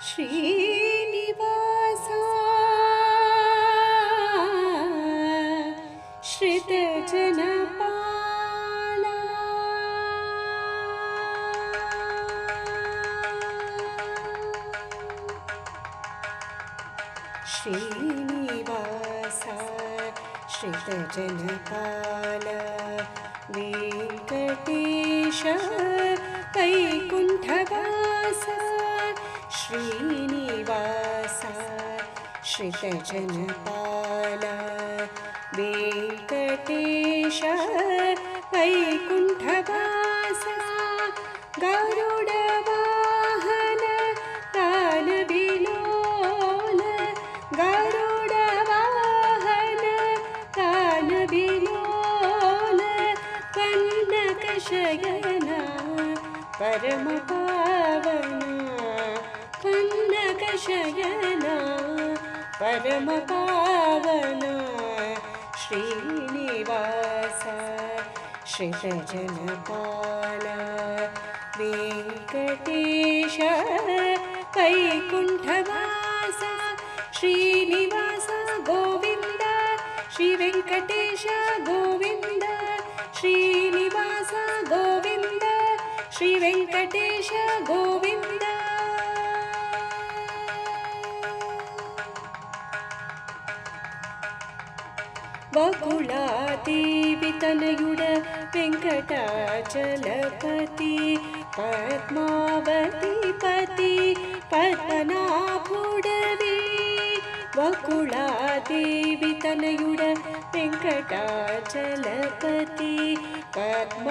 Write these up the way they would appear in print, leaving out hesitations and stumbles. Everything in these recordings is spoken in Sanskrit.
श्रीनिवास श्रितजनपाला श्रीनिवास श्रितजनपाला वेङ्कटेश वैकुण्ठवास श्रीनिवास श्रितजनपाला वेङ्कटेश वैकुण्ठवास गरुडवाहन तालविलोल गरुडवाहन तालविलोल पन्नकशयना परमपावना पन्नकशयना परमपावना श्रीनिवास श्रितजनपाला वेङ्कटेश वैकुण्ठवास श्रीनिवास गोविन्द श्रीवेङ्कटेश गोविन्द श्रीनिवास गोविन्द श्रीवेङ्कटेश गोविन्द वकुलादेवितनयुड वेङ्कटाचलपति पद्मावतीपति पद्मनाभुडवे वकुलादेवितनयुड वेङ्कटाचलपति पद्मावतीपति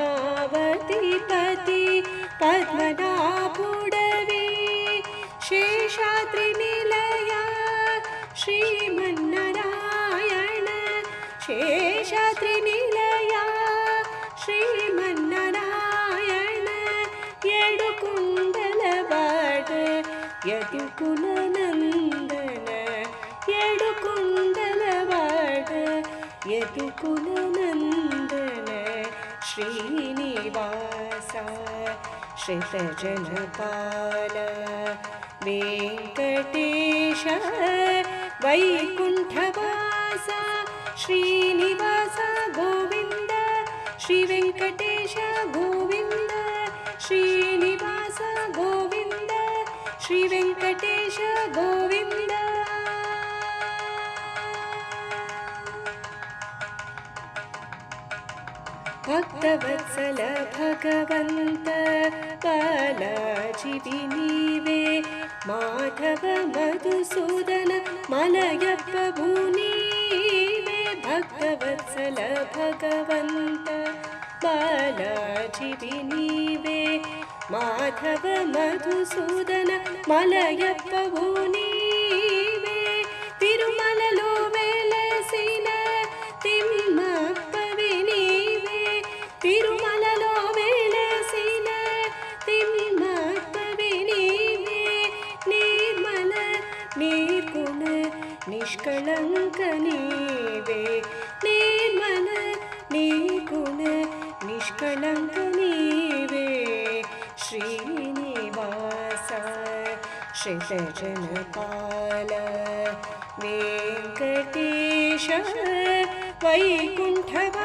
पद्मनाभुडवे शेषाद्रिनिलया श्रीमन्नारायण शेषाद्रिनिलया श्रीमन्नारायण येडुकुण्डलवाड यदुकुलनन्दन येडुकुण्डलवाड यदुकुलनन्दन श्रीनिवास श्रितजनपाला वेङ्कटेश वैकुण्ठवास श्रीनिवास गोविन्द श्रीवेङ्कटेश गोविन्द श्रीनिवास गोविन्द श्रीवेङ्कटेश गोविन्द भक्तवत्सल भगवन्त बालाजि नीवे माधव मधुसूदन मलयप्प भूनीवे भक्तवत्सल भगवन्त बालाजि नीवे माधव मधुसूदन मलयप्प भूनीवे तिरुमలలో వెలసిన తిమ్మప్పవి నీవే తిరుమలలో వెలసిన తిమ్మప్పవి నీవే నిర్మల నిర్గుణ నిష్కళంక నీవే నిర్మల నిర్గుణ నిష్కళంక నీవే श्रीनिवास श्रितजनपाला वेङ्कटेश वैकुण्ठवास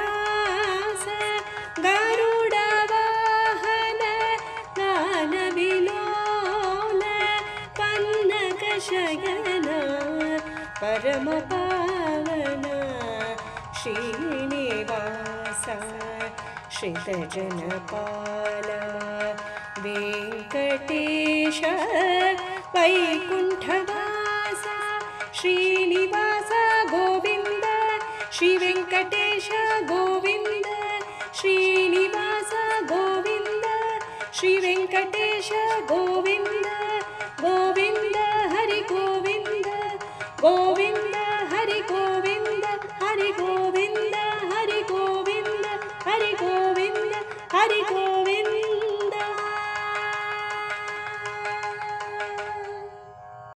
गरुडवाहन गानविलोल पन्नकशयना परमपावना श्रीनिवास श्रितजनपाला वेङ्कटेश वैकुण्ठवास श्रीनिवास गोविन्द श्रीवेङ्कटेश गोविन्द श्रीनिवास गोविन्द श्रीवेङ्कटेश गोविन्द